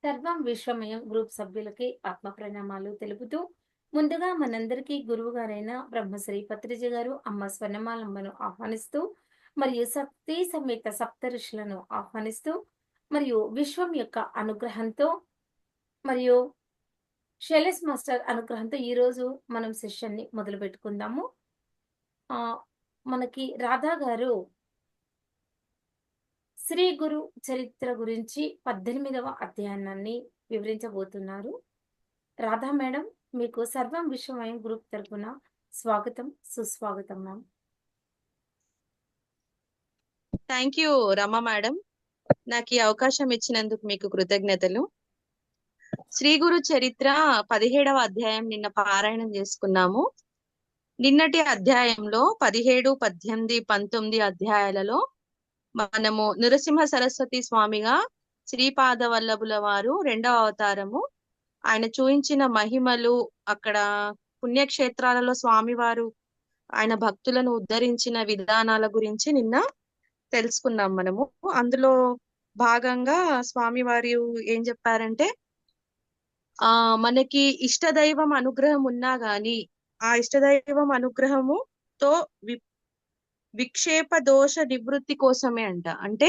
సర్వం విశ్వమయం గ్రూప్ సభ్యులకి ఆత్మ ప్రణామాలు తెలుపుతూ ముందుగా మనందరికీ గురువు గారైన బ్రహ్మశ్రీ పత్రిజ గారు అమ్మ స్వర్ణమాలమ్మను ఆహ్వానిస్తూ మరియు శక్తి సమేత సప్త ఋషులను ఆహ్వానిస్తూ మరియు విశ్వం యొక్క అనుగ్రహంతో మరియు శైలేష్ మాస్టర్ అనుగ్రహంతో ఈరోజు మనం సెషన్ ని మొదలు పెట్టుకుందాము. మనకి రాధా గారు శ్రీ గురు చరిత్ర గురించి 18వ అధ్యాయాన్ని వివరించబోతున్నారు. రాధా మేడం, మీకు సర్వం విశ్వమయం గ్రూప్ తరపున స్వాగతం, సుస్వాగతం ma'am. Thank you Rama madam. నాకు ఈ అవకాశం ఇచ్చినందుకు మీకు కృతజ్ఞతలు. శ్రీ గురు చరిత్ర 17వ అధ్యాయం నిన్న పారాయణం చేసుకున్నాము. నిన్నటి అధ్యాయంలో 17, 18, 19 అధ్యాయాలలో మనము నృసింహ సరస్వతి స్వామిగా శ్రీపాద వల్లభుల వారు 2వ అవతారము, ఆయన చూయించిన మహిమలు, అక్కడ పుణ్యక్షేత్రాలలో స్వామివారు ఆయన భక్తులను ఉద్ధరించిన విధానాల గురించి నిన్న తెలుసుకున్నాం మనము. అందులో భాగంగా స్వామివారు ఏం చెప్పారంటే, మనకి ఇష్టదైవం అనుగ్రహం ఉన్నా గాని ఆ ఇష్టదైవం అనుగ్రహముతో విక్షేప దోష నివృత్తి కోసమే అంట. అంటే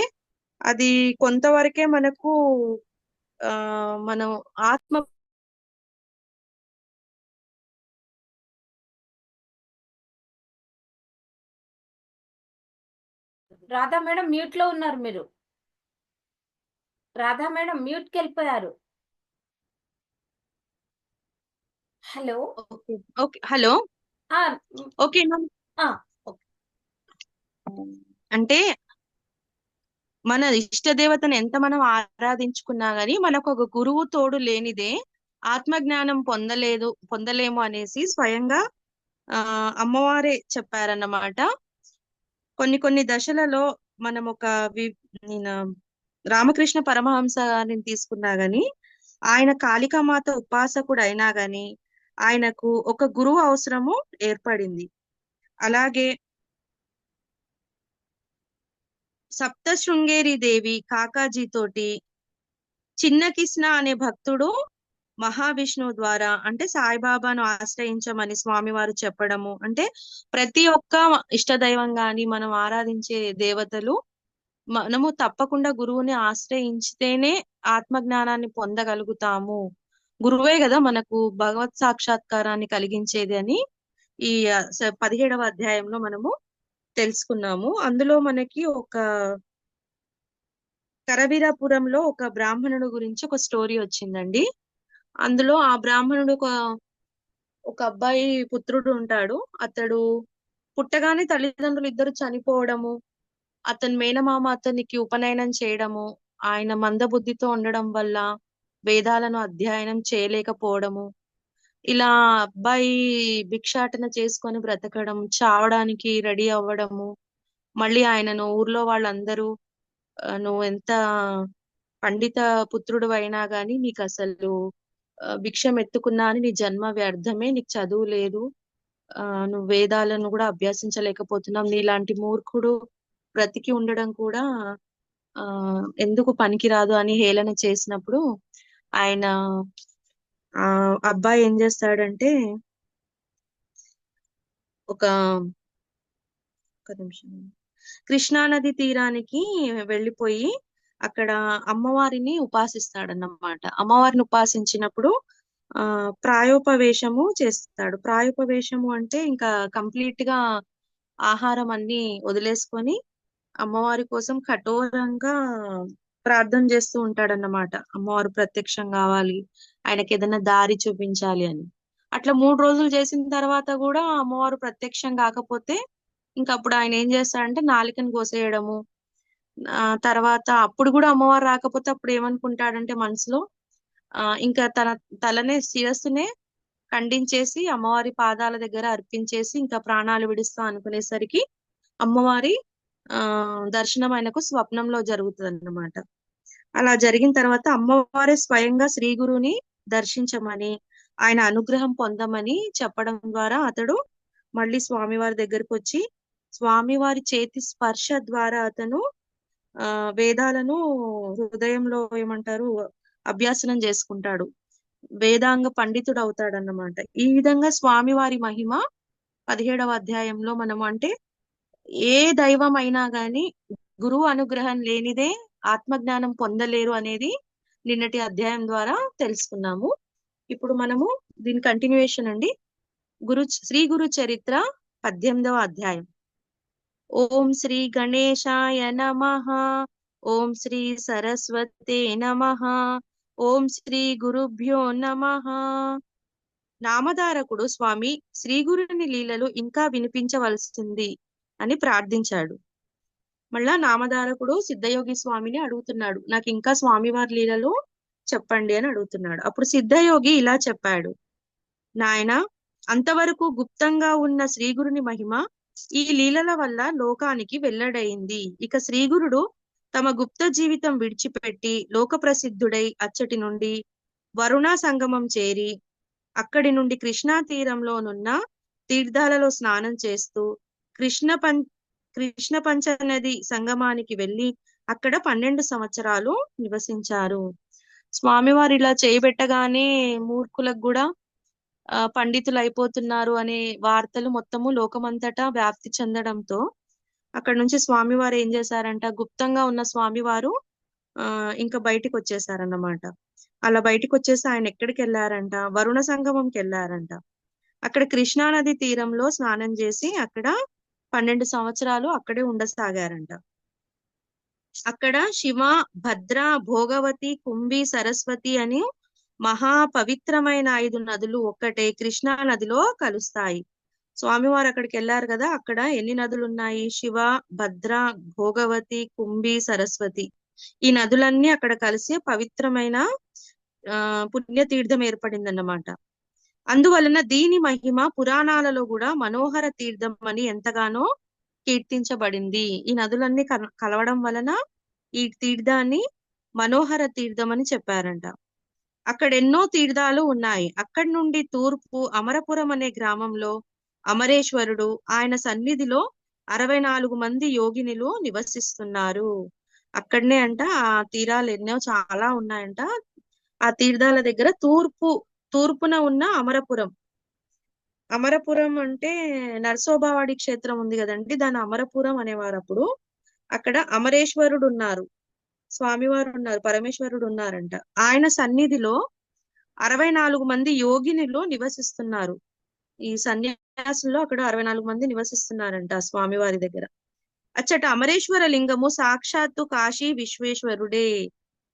అది కొంతవరకే మనకు మనం ఆత్మ రాధా మేడం మ్యూట్ లో ఉన్నారు మీరు. రాధా మేడం మ్యూట్ కి వెళ్ళిపోయారు. హలో. Okay hello. ఆ, ఓకే ఆ, అంటే మన ఇష్ట దేవతను ఎంత మనం ఆరాధించుకున్నా గానీ మనకు ఒక గురువు తోడు లేనిదే ఆత్మజ్ఞానం పొందలేము అనేసి స్వయంగా అమ్మవారే చెప్పారన్నమాట. కొన్ని దశలలో మనం ఒక రామకృష్ణ పరమహంస గారిని తీసుకున్నా గాని, ఆయన కాళికామాత ఉపాసకుడు అయినా గాని ఆయనకు ఒక గురువు అవసరము ఏర్పడింది. అలాగే సప్త శృంగేరి దేవి కాకాజీ తోటి చిన్న కృష్ణ అనే భక్తుడు మహావిష్ణువు ద్వారా, అంటే సాయిబాబాను ఆశ్రయించమని స్వామివారు చెప్పడము. అంటే ప్రతి ఒక్క ఇష్టదైవం గాని మనం ఆరాధించే దేవతలు మనము తప్పకుండా గురువుని ఆశ్రయించితేనే ఆత్మజ్ఞానాన్ని పొందగలుగుతాము. గురువే కదా మనకు భగవత్ సాక్షాత్కారాన్ని కలిగించేది అని ఈ 17వ అధ్యాయంలో మనము తెలుసుకున్నాము. అందులో మనకి ఒక కరవీరాపురంలో ఒక బ్రాహ్మణుడు గురించి ఒక స్టోరీ వచ్చిందండి. అందులో ఆ బ్రాహ్మణుడు ఒక అబ్బాయి పుత్రుడు ఉంటాడు. అతడు పుట్టగానే తల్లిదండ్రులు ఇద్దరు చనిపోవడము, అతని మేనమామ అతనికి ఉపనయనం చేయడము, ఆయన మందబుద్ధితో ఉండడం వల్ల వేదాలను అధ్యయనం చేయలేకపోవడము, ఇలా అబ్బాయి భిక్షాటన చేసుకొని బ్రతకడం, చావడానికి రెడీ అవ్వడము, మళ్ళీ ఆయనను ఊర్లో వాళ్ళందరూ నువ్వు ఎంత పండిత పుత్రుడు అయినా గాని నీకు అసలు భిక్షం ఎత్తుకున్నా అని నీ జన్మ వ్యర్థమే, నీకు చదువు లేదు, నువ్వు వేదాలను కూడా అభ్యసించలేకపోతున్నావు, నీలాంటి మూర్ఖుడు బ్రతికి ఉండడం కూడా ఎందుకు పనికిరాదు అని హేళన చేసినప్పుడు ఆయన అబ్బాయి ఏం చేస్తాడంటే ఒక నిమిషం కృష్ణానది తీరానికి వెళ్ళిపోయి అక్కడ అమ్మవారిని ఉపాసిస్తాడన్నమాట. అమ్మవారిని ఉపాసించినప్పుడు ప్రాయోపవేశము చేస్తాడు. ప్రాయోపవేశము అంటే ఇంకా కంప్లీట్ గా ఆహారం అన్ని వదిలేసుకొని అమ్మవారి కోసం కఠోరంగా ప్రార్థన చేస్తూ ఉంటాడన్నమాట. అమ్మవారు ప్రత్యక్షం కావాలి, ఆయనకి ఏదైనా దారి చూపించాలి అని. అట్లా 3 రోజులు చేసిన తర్వాత కూడా అమ్మవారు ప్రత్యక్షం కాకపోతే ఇంకా అప్పుడు ఆయన ఏం చేస్తాడంటే నాలికను కోసేయడము. తర్వాత అప్పుడు కూడా అమ్మవారు రాకపోతే అప్పుడు ఏమనుకుంటాడంటే మనసులో ఇంకా తన శిరస్సునే ఖండించేసి అమ్మవారి పాదాల దగ్గర అర్పించేసి ఇంకా ప్రాణాలు విడుస్తా అనుకునేసరికి అమ్మవారి దర్శనం ఆయనకు స్వప్నంలో జరుగుతుంది అన్నమాట. అలా జరిగిన తర్వాత అమ్మవారే స్వయంగా శ్రీ గురుని దర్శించమని, ఆయన అనుగ్రహం పొందమని చెప్పడం ద్వారా అతడు మళ్ళీ స్వామివారి దగ్గరకు వచ్చి స్వామివారి చేతి స్పర్శ ద్వారా అతను వేదాలను హృదయంలో ఏమంటారు అభ్యాసనం చేసుకుంటాడు, వేదాంగ పండితుడు అవుతాడన్నమాట. ఈ విధంగా స్వామివారి మహిమ 17వ అధ్యాయంలో మనం అంటే ఏ దైవం అయినా గాని గురువు అనుగ్రహం లేనిదే ఆత్మజ్ఞానం పొందలేరు అనేది నిన్నటి అధ్యాయం ద్వారా తెలుసుకున్నాము. ఇప్పుడు మనము దీని కంటిన్యూయేషన్ అండి. శ్రీ గురు చరిత్ర 18వ అధ్యాయం. ఓం శ్రీ గణేశాయ నమః. ఓం శ్రీ సరస్వతే నమః. ఓం శ్రీ గురుభ్యో నమః. నామధారకుడు స్వామి శ్రీగురుని లీలలు ఇంకా వినిపించవలసింది అని ప్రార్థించాడు. మళ్ళా నామధారకుడు సిద్ధయోగి స్వామిని అడుగుతున్నాడు, నాకు ఇంకా స్వామివారి లీలలు చెప్పండి అని అడుగుతున్నాడు. అప్పుడు సిద్ధయోగి ఇలా చెప్పాడు, నాయన, అంతవరకు గుప్తంగా ఉన్న శ్రీగురుని మహిమ ఈ లీలల వల్ల లోకానికి వెల్లడైంది. ఇక శ్రీగురుడు తమ గుప్త జీవితం విడిచిపెట్టి లోక ప్రసిద్ధుడై అచ్చటి నుండి వరుణ సంగమం చేరి అక్కడి నుండి కృష్ణా తీరంలోనున్న తీర్థాలలో స్నానం చేస్తూ కృష్ణ పంచనది సంగమానికి వెళ్లి అక్కడ 12 సంవత్సరాలు నివసించారు. స్వామివారు ఇలా చేయబెట్టగానే మూర్ఖులకు కూడా పండితులు అయిపోతున్నారు అనే వార్తలు మొత్తము లోకమంతటా వ్యాప్తి చెందడంతో అక్కడ నుంచి స్వామివారు ఏం చేశారంట, గుప్తంగా ఉన్న స్వామివారు ఇంకా బయటికి వచ్చేసారన్నమాట. అలా బయటికి వచ్చేసి ఆయన ఎక్కడికి వెళ్ళారంట, వరుణ సంగమంకి వెళ్ళారంట. అక్కడ కృష్ణా నది తీరంలో స్నానం చేసి అక్కడ 12 సంవత్సరాలు అక్కడే ఉండసాగారంట. అక్కడ శివ, భద్ర, భోగవతి, కుంభి, సరస్వతి అని మహా పవిత్రమైన 5 నదులు ఒక్కటే కృష్ణా నదిలో కలుస్తాయి. స్వామివారు అక్కడికి వెళ్ళారు కదా, అక్కడ ఎన్ని నదులు ఉన్నాయి? శివ, భద్ర, భోగవతి, కుంభి, సరస్వతి. ఈ నదులన్నీ అక్కడ కలిసి పవిత్రమైన పుణ్యతీర్థం ఏర్పడిందన్నమాట. అందువలన దీని మహిమ పురాణాలలో కూడా మనోహర తీర్థం అని ఎంతగానో కీర్తించబడింది. ఈ నదులన్నీ కలవడం వలన ఈ తీర్థాన్ని మనోహర తీర్థం అని చెప్పారంట. అక్కడ ఎన్నో తీర్థాలు ఉన్నాయి. అక్కడి నుండి తూర్పు అమరపురం అనే గ్రామంలో అమరేశ్వరుడు, ఆయన సన్నిధిలో 64 మంది యోగినులు నివసిస్తున్నారు. అక్కడనే అంట ఆ తీరాలు ఎన్నో చాలా ఉన్నాయంట. ఆ తీర్థాల దగ్గర తూర్పున ఉన్న అమరపురం అంటే నరసోబావాడి క్షేత్రం ఉంది కదండి, దాని అమరపురం అనేవారు. అప్పుడు అక్కడ అమరేశ్వరుడు ఉన్నారు, స్వామివారు ఉన్నారు, పరమేశ్వరుడు ఉన్నారంట. ఆయన సన్నిధిలో 64 మంది యోగినులు నివసిస్తున్నారు. ఈ సన్యాసుల్లో అక్కడ 64 మంది నివసిస్తున్నారంట స్వామివారి దగ్గర. అచ్చట అమరేశ్వర లింగము సాక్షాత్తు కాశీ విశ్వేశ్వరుడే.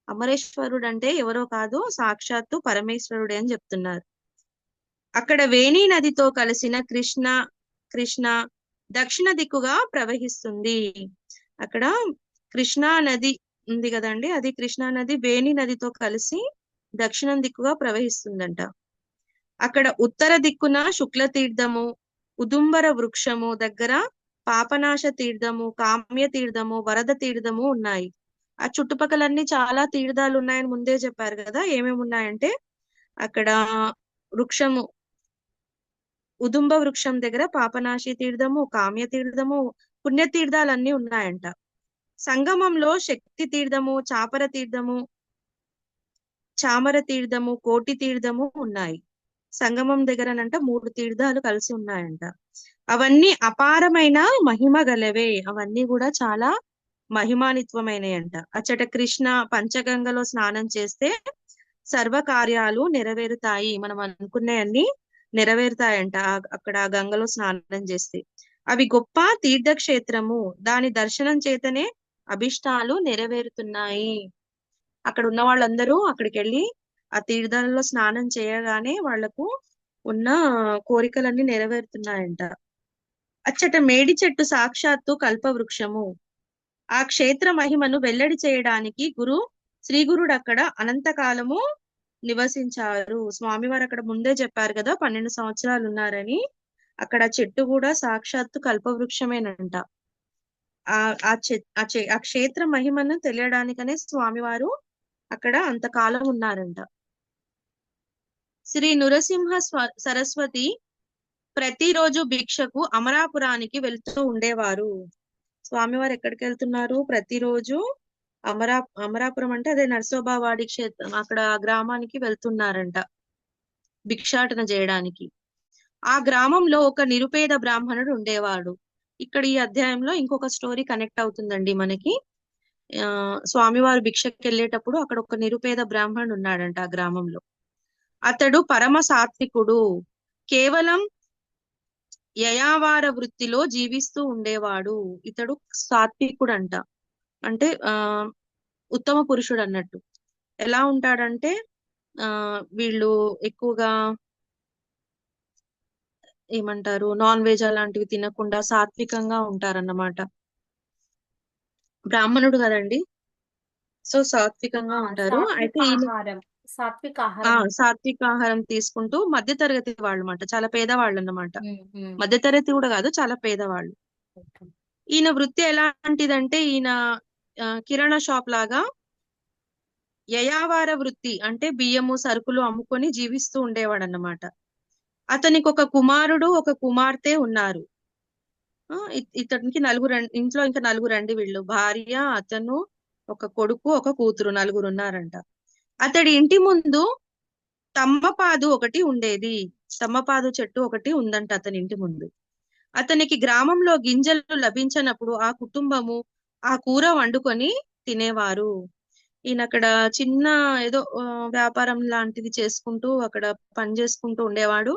అమరేశ్వరుడు అంటే ఎవరో కాదు, సాక్షాత్తు పరమేశ్వరుడే అని చెప్తున్నారు. అక్కడ వేణి నదితో కలిసిన కృష్ణ దక్షిణ దిక్కుగా ప్రవహిస్తుంది. అక్కడ కృష్ణా నది ఉంది కదండి, అది కృష్ణా నది వేణి నదితో కలిసి దక్షిణం దిక్కుగా ప్రవహిస్తుందంట. అక్కడ ఉత్తర దిక్కున శుక్ల తీర్థము, ఉదుంబర వృక్షము దగ్గర పాపనాశ తీర్థము, కామ్య తీర్థము, వరద తీర్థము ఉన్నాయి. ఆ చుట్టుపక్కలన్నీ చాలా తీర్థాలు ఉన్నాయని ముందే చెప్పారు కదా. ఏమేమి ఉన్నాయంటే అక్కడ వృక్షము, ఉదుంబ వృక్షం దగ్గర పాపనాశి తీర్థము, కామ్య తీర్థము, పుణ్య తీర్థాలన్నీ ఉన్నాయంట. సంగమంలో శక్తి తీర్థము, చామర తీర్థము, కోటి తీర్థము ఉన్నాయి. సంగమం దగ్గరనంట 3 తీర్థాలు కలిసి ఉన్నాయంట. అవన్నీ అపారమైన మహిమ గలవే. అవన్నీ కూడా చాలా మహిమానిత్వమైనయంట. అచ్చట కృష్ణ పంచగంగలో స్నానం చేస్తే సర్వ కార్యాలు నెరవేరుతాయి. మనం అనుకునేవన్నీ నెరవేరుతాయంట అక్కడ గంగలో స్నానం చేస్తే. అవి గొప్ప తీర్థక్షేత్రము, దాని దర్శనం చేతనే అభిష్టాలు నెరవేరుతున్నాయి. అక్కడ ఉన్న వాళ్ళందరూ అక్కడికి వెళ్ళి ఆ తీర్థాలలో స్నానం చేయగానే వాళ్లకు ఉన్న కోరికలన్నీ నెరవేరుతున్నాయంట. అచ్చట మేడి చెట్టు సాక్షాత్తు కల్పవృక్షము. ఆ క్షేత్ర మహిమను వెల్లడి చేయడానికి శ్రీగురుడు అక్కడ అనంతకాలము నివసించారు. స్వామివారు అక్కడ ముందే చెప్పారు కదా 12 సంవత్సరాలు ఉన్నారని. అక్కడ చెట్టు కూడా సాక్షాత్తు కల్పవృక్షమేనంట. ఆ క్షేత్ర మహిమను తెలియడానికనే స్వామివారు అక్కడ అంతకాలం ఉన్నారంట. శ్రీ నృసింహ సరస్వతి ప్రతిరోజు భిక్షకు అమరాపురానికి వెళ్తూ ఉండేవారు. స్వామివారు ఎక్కడికి వెళ్తున్నారు? ప్రతిరోజు అమరా అమరాపురం అంటే అదే నరసోబావాడి క్షేత్రం, అక్కడ ఆ గ్రామానికి వెళ్తున్నారంట భిక్షాటన చేయడానికి. ఆ గ్రామంలో ఒక నిరుపేద బ్రాహ్మణుడు ఉండేవాడు. ఇక్కడ ఈ అధ్యాయంలో ఇంకొక స్టోరీ కనెక్ట్ అవుతుందండి మనకి. ఆ స్వామివారు భిక్షకి వెళ్ళేటప్పుడు అక్కడ ఒక నిరుపేద బ్రాహ్మణుడు ఉన్నాడంట ఆ గ్రామంలో. అతడు పరమ సాత్వికుడు, కేవలం యయావార వృత్తిలో జీవిస్తూ ఉండేవాడు. ఇతడు సాత్వికుడు అంట, అంటే ఉత్తమ పురుషుడు అన్నట్టు. ఎలా ఉంటాడంటే ఆ వీళ్ళు ఎక్కువగా ఏమంటారు, నాన్ వెజ్ అలాంటివి తినకుండా సాత్వికంగా ఉంటారన్నమాట. బ్రాహ్మణుడు కదండి, సో సాత్వికంగా ఉంటారు. అయితే సాత్విక ఈయన ఆహారం, సాత్విక ఆహారం. సాత్విక ఆహారం తీసుకుంటూ మధ్యతరగతి వాళ్ళు అన్నమాట, చాలా పేదవాళ్ళు అన్నమాట. ఉమ్, ఉమ్, మధ్యతరగతి కూడా కాదు, చాలా పేదవాళ్ళు. ఓకే. ఈయన వృత్తి ఎలాంటిదంటే ఈయన కిరాణా షాప్ లాగా యయావార వృత్తి, అంటే బియ్యము సరుకులు అమ్ముకొని జీవిస్తూ ఉండేవాడు అన్నమాట. అతనికి ఒక కుమారుడు ఒక కుమార్తె ఉన్నారు. ఇతనికి నలుగురు ఇంట్లో ఇంకా నలుగురండి, వీళ్ళు భార్య, అతను, ఒక కొడుకు, ఒక కూతురు, నలుగురు ఉన్నారంట. అతడి ఇంటి ముందు తమ్మపాదు ఒకటి ఉండేది. తమ్మపాదు చెట్టు ఒకటి ఉందంట అతని ఇంటి ముందు. అతనికి గ్రామంలో గింజలు లభించినప్పుడు ఆ కుటుంబము ఆ కూర వండుకొని తినేవారు. ఈయన అక్కడ చిన్న ఏదో వ్యాపారం లాంటిది చేసుకుంటూ అక్కడ పని చేసుకుంటూ ఉండేవాడు.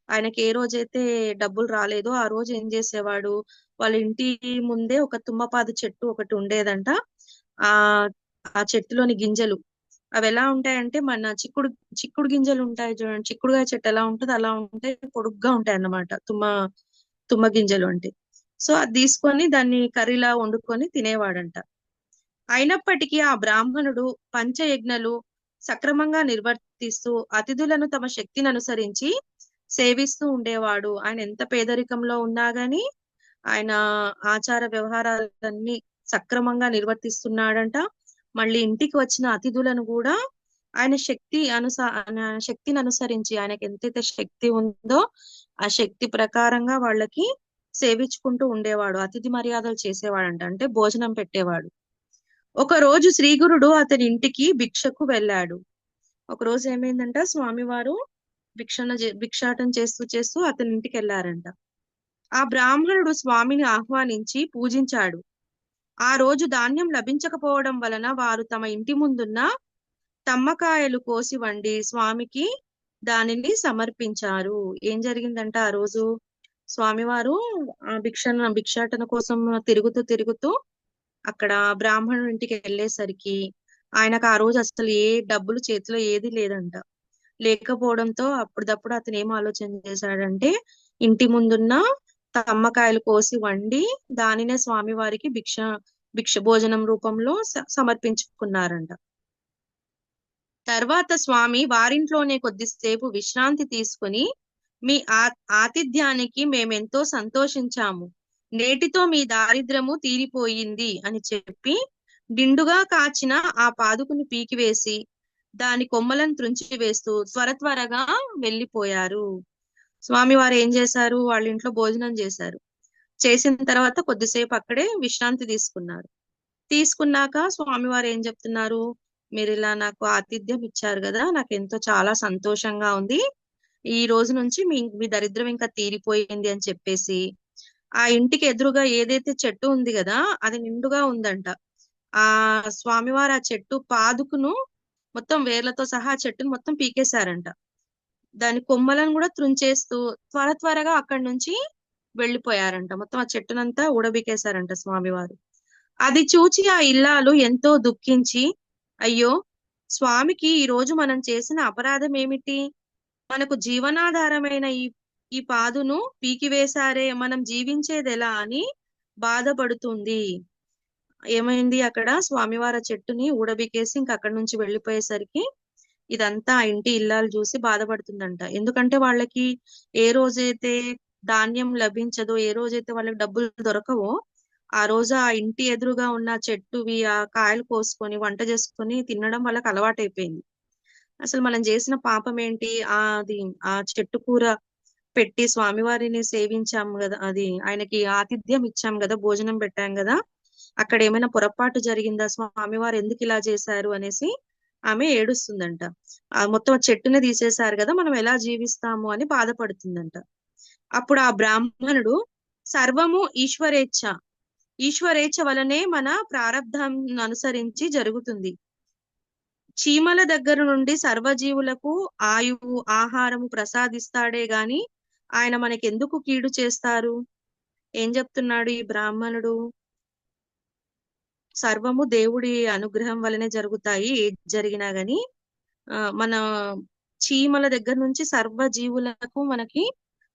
ఆయనకి ఏ రోజైతే డబ్బులు రాలేదో ఆ రోజు ఏం చేసేవాడు, వాళ్ళ ఇంటి ముందే ఒక తుమ్మపాదు చెట్టు ఒకటి ఉండేదంట. ఆ ఆ చెట్టులోని గింజలు అవి ఎలా ఉంటాయంటే మన చిక్కుడు గింజలు ఉంటాయి చూడండి, చిక్కుడుగాయ చెట్టు ఎలా ఉంటుందో అలా ఉంటాయి, పొడుగ్గా ఉంటాయి అన్నమాట తుమ్మ గింజలు అంటే. సో అది తీసుకొని దాన్ని కర్రీలా వండుకొని తినేవాడంట. అయినప్పటికీ ఆ బ్రాహ్మణుడు పంచయజ్ఞలు సక్రమంగా నిర్వర్తిస్తూ అతిథులను తమ శక్తిని అనుసరించి సేవిస్తూ ఉండేవాడు. ఆయన ఎంత పేదరికంలో ఉన్నా గాని ఆయన ఆచార వ్యవహారాలన్నీ సక్రమంగా నిర్వర్తిస్తున్నాడంట. మళ్ళీ ఇంటికి వచ్చిన అతిథులను కూడా ఆయన శక్తిని అనుసరించి, ఆయనకి ఎంతైతే శక్తి ఉందో ఆ శక్తి ప్రకారంగా వాళ్ళకి సేవించుకుంటూ ఉండేవాడు, అతిథి మర్యాదలు చేసేవాడంట, అంటే భోజనం పెట్టేవాడు. ఒక రోజు శ్రీగురుడు అతని ఇంటికి భిక్షకు వెళ్ళాడు. ఒక రోజు ఏమైందంట, స్వామివారు భిక్షాటన చేస్తూ చేస్తూ అతని ఇంటికి వెళ్ళారంట. ఆ బ్రాహ్మణుడు స్వామిని ఆహ్వానించి పూజించాడు. ఆ రోజు ధాన్యం లభించకపోవడం వలన వారు తమ ఇంటి ముందున్న తమ్మకాయలు కోసి వండి స్వామికి దానిని సమర్పించారు. ఏం జరిగిందంట, ఆ రోజు స్వామివారు భిక్షాటన కోసం తిరుగుతూ తిరుగుతూ అక్కడ బ్రాహ్మణుడి ఇంటికి వెళ్ళేసరికి ఆయనకు ఆ రోజు అసలు ఏ డబ్బులు చేతిలో ఏది లేదంట. లేకపోవడంతో అప్పుడప్పుడు అతను ఏం ఆలోచన చేశాడంటే ఇంటి ముందున్న తమ్మకాయలు కోసి వండి దానినే స్వామి వారికి భిక్ష భోజనం రూపంలో సమర్పించుకున్నారంట. తర్వాత స్వామి వారింట్లోనే కొద్దిసేపు విశ్రాంతి తీసుకుని, మీ ఆతిథ్యానికి మేమెంతో సంతోషించాము, నేటితో మీ దారిద్రము తీరిపోయింది అని చెప్పి దిండుగా కాచిన ఆ పాదుకుని పీకివేసి దాని కొమ్మలను త్రుంచి వేస్తూ త్వరగా వెళ్ళిపోయారు. స్వామి వారు ఏం చేశారు, వాళ్ళ ఇంట్లో భోజనం చేశారు. చేసిన తర్వాత కొద్దిసేపు అక్కడే విశ్రాంతి తీసుకున్నారు. తీసుకున్నాక స్వామివారు ఏం చెప్తున్నారు, మీరు ఇలా నాకు ఆతిథ్యం ఇచ్చారు కదా, నాకు ఎంతో చాలా సంతోషంగా ఉంది, ఈ రోజు నుంచి మీ దరిద్రం ఇంకా తీరిపోయింది అని చెప్పేసి ఆ ఇంటికి ఎదురుగా ఏదైతే చెట్టు ఉంది కదా అది నిండుగా ఉందంట. ఆ స్వామివారు ఆ చెట్టు పాదుకును మొత్తం వేర్లతో సహా ఆ చెట్టును మొత్తం పీకేశారంట. దాని కొమ్మలను కూడా త్రుంచేస్తూ త్వరగా అక్కడి నుంచి వెళ్ళిపోయారంట. మొత్తం ఆ చెట్టునంతా ఊడబీకేశారంట స్వామివారు. అది చూచి ఆ ఇల్లాలు ఎంతో దుఃఖించి, అయ్యో స్వామికి ఈ రోజు మనం చేసిన అపరాధం ఏమిటి, మనకు జీవనాధారమైన ఈ పాదును పీకివేశారే, మనం జీవించేది ఎలా అని బాధపడుతుంది. ఏమైంది, అక్కడ స్వామివారి చెట్టుని ఊడబికేసి ఇంక అక్కడి నుంచి వెళ్ళిపోయేసరికి ఇదంతా ఆ ఇంటి ఇల్లాలు చూసి బాధపడుతుందంట. ఎందుకంటే వాళ్ళకి ఏ రోజైతే ధాన్యం లభించదో, ఏ రోజైతే వాళ్ళకి డబ్బులు దొరకవో ఆ రోజు ఆ ఇంటి ఎదురుగా ఉన్న చెట్టువి ఆ కాయలు కోసుకొని వంట చేసుకొని తినడం వాళ్ళకి అలవాటైపోయింది. అసలు మనం చేసిన పాపం ఏంటి, ఆ చెట్టు కూర పెట్టి స్వామివారిని సేవించాం కదా, అది ఆయనకి ఆతిథ్యం ఇచ్చాం కదా, భోజనం పెట్టాం కదా, అక్కడ ఏమైనా పొరపాటు జరిగిందా, స్వామివారు ఎందుకు ఇలా చేశారు అనేసి ఆమె ఏడుస్తుందంట. ఆ మొత్తం చెట్టునే తీసేశారు కదా, మనం ఎలా జీవిస్తాము అని బాధపడుతుందంట. అప్పుడు ఆ బ్రాహ్మణుడు, సర్వము ఈశ్వరేచ్ఛ, ఈశ్వరేచ్ఛ వలనే మన ప్రారబ్ధం అనుసరించి జరుగుతుంది. చీమల దగ్గర నుండి సర్వజీవులకు ఆయువు ఆహారము ప్రసాదిస్తాడే గాని ఆయన మనకెందుకు కీడు చేస్తారు? ఏం చెప్తున్నాడు ఈ బ్రాహ్మణుడు? సర్వము దేవుడి అనుగ్రహం వల్లనే జరుగుతాయి, ఏది జరిగినా గాని. మన చీమల దగ్గర నుంచి సర్వ జీవులకు మనకి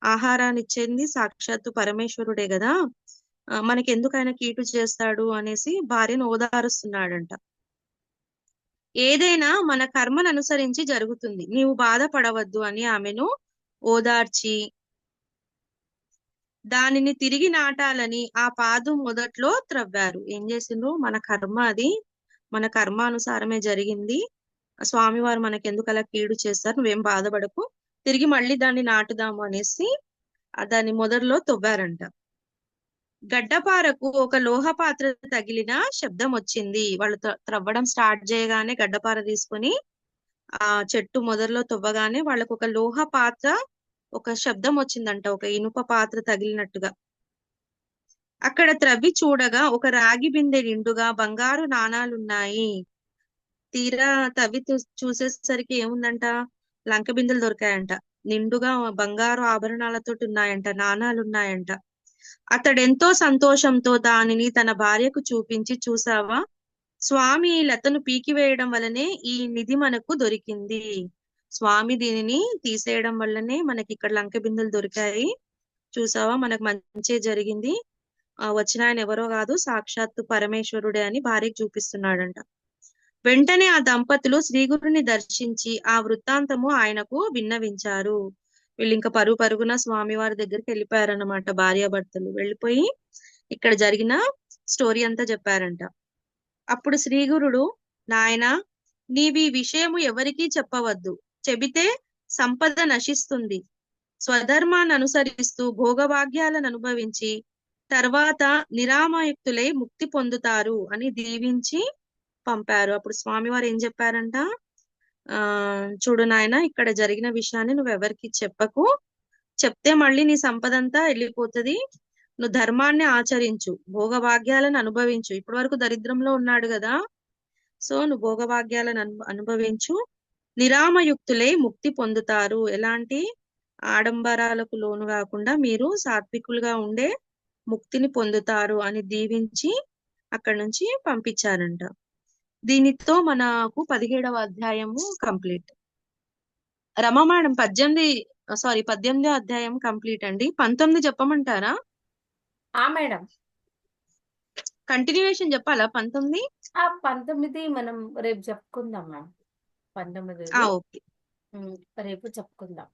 ఆహారాన్ని ఇచ్చేది సాక్షాత్తు పరమేశ్వరుడే కదా. మనకి ఎందుకు ఆయన కీటు చేస్తాడు అనేసి భార్యను ఓదారుస్తున్నాడంట. ఏదైనా మన కర్మను అనుసరించి జరుగుతుంది, నీవు బాధపడవద్దు అని ఆమెను ఓదార్చి దానిని తిరిగి నాటాలని ఆ పాదు మొదట్లో త్రవ్వారు. ఏం చేసిండ్రు? మన కర్మ అది, మన కర్మానుసారమే జరిగింది. స్వామివారు మనకెందుకు అలా కీడు చేస్తారు, నువ్వేం బాధపడకు, తిరిగి మళ్ళీ దాన్ని నాటుదాము అనేసి దాన్ని మొదట్లో తవ్వారంట. గడ్డపారకు ఒక లోహ పాత్ర తగిలిన శబ్దం వచ్చింది. వాళ్ళు త్రవ్వడం స్టార్ట్ చేయగానే గడ్డపార తీసుకొని ఆ చెట్టు మొదల్లో తవ్వగానే వాళ్ళకు ఒక లోహ పాత్ర, ఒక శబ్దం వచ్చిందంట, ఒక ఇనుప పాత్ర తగిలినట్టుగా. అక్కడ త్రవ్వి చూడగా ఒక రాగి బిందె నిండుగా బంగారు నాణాలున్నాయి. తీరా తవ్వి చూసేసరికి ఏముందంట? లంక బిందెలు దొరికాయంట. నిండుగా బంగారు ఆభరణాలతో ఉన్నాయంట, నాణాలు ఉన్నాయంట. అతడెంతో సంతోషంతో దానిని తన భార్యకు చూపించి, చూసావా స్వామి ఈ లతను పీకివేయడం వల్లనే ఈ నిధి మనకు దొరికింది. స్వామి దీనిని తీసేయడం వల్లనే మనకి ఇక్కడ లంక బిందెలు దొరికాయి. చూసావా, మనకు మంచి జరిగింది. వచ్చిన ఆయన ఎవరో కాదు, సాక్షాత్తు పరమేశ్వరుడే అని భార్యకు చూపిస్తున్నాడంట. వెంటనే ఆ దంపతులు శ్రీగురుని దర్శించి ఆ వృత్తాంతము ఆయనకు విన్నవించారు. వీళ్ళు ఇంకా పరుగున స్వామివారి దగ్గరికి వెళ్ళిపోయారన్నమాట. భార్యాభర్తలు వెళ్ళిపోయి ఇక్కడ జరిగిన స్టోరీ అంతా చెప్పారంట. అప్పుడు శ్రీగురుడు, నాయనా, నీవి విషయము ఎవరికీ చెప్పవద్దు, చెబితే సంపద నశిస్తుంది. స్వధర్మాన్ని అనుసరిస్తూ భోగభాగ్యాలను అనుభవించి తర్వాత నిరామయుక్తులై ముక్తి పొందుతారు అని దీవించి పంపారు. అప్పుడు స్వామివారు ఏం చెప్పారంట? చూడు నాయన, ఇక్కడ జరిగిన విషయాన్ని నువ్వెవరికి చెప్పకు, చెప్తే మళ్ళీ నీ సంపద అంతా వెళ్ళిపోతుంది. నువ్వు ధర్మాన్ని ఆచరించు, భోగభాగ్యాలను అనుభవించు. ఇప్పటి వరకు దరిద్రంలో ఉన్నాడు కదా, సో నువ్వు భోగభాగ్యాలను అనుభవించు. నిరామయుక్తులై ముక్తి పొందుతారు, ఎలాంటి ఆడంబరాలకు లోను కాకుండా మీరు సాత్వికులుగా ఉండే ముక్తిని పొందుతారు అని దీవించి అక్కడి నుంచి పంపించారంట. దీనితో మనకు 17వ అధ్యాయము కంప్లీట్. రమా మేడం 18వ అధ్యాయం కంప్లీట్ అండి. 19 చెప్పమంటారా? మేడం, కంటిన్యూషన్ చెప్పాలా 19? 19 మనం రేపు చెప్పుకుందాం మ్యామ్. 19 ఓకే, రేపు చెప్పుకుందాం.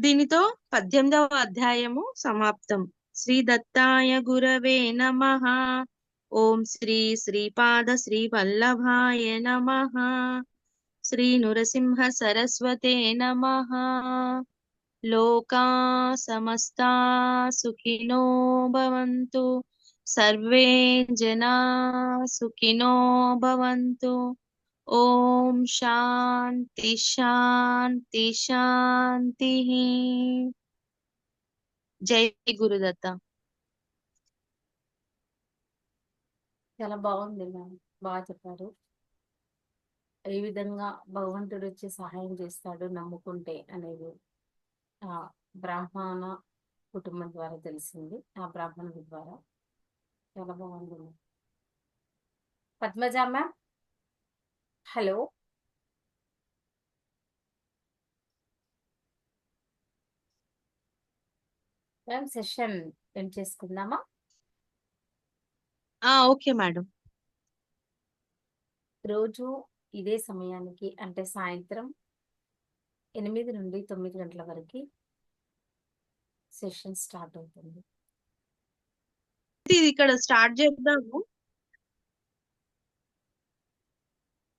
దీనితో 18వ అధ్యాయము సమాప్తం. శ్రీ దత్తాయ గురవే నమః. ఓం శ్రీ శ్రీపాద శ్రీ వల్లభాయ నమః. శ్రీ నృసింహ సరస్వతే నమః. లోకా సమస్తా సుఖినో భవంతు, సర్వే జనా సుఖినో భవంతు. ఓం శాంతి శాంతి శాంతి. జై గురుదత్త. చాలా బాగుంది మ్యామ్, బాగా చెప్పారు. ఏ విధంగా భగవంతుడు వచ్చి సహాయం చేస్తాడు నమ్ముకుంటే అనేది ఆ బ్రాహ్మణ కుటుంబం ద్వారా తెలిసింది, ఆ బ్రాహ్మణుడి ద్వారా. చాలా బాగుంది. Padmaja ma'am, hello. Ma'am, session end చేసుకుందామా? Okay madam. రోజు ఇదే సమయానికి, అంటే సాయంత్రం 8 నుండి 9 గంటల వరకు సెషన్ స్టార్ట్ అవుతుంది. ఇది ఇక్కడ స్టార్ట్ చేద్దాము.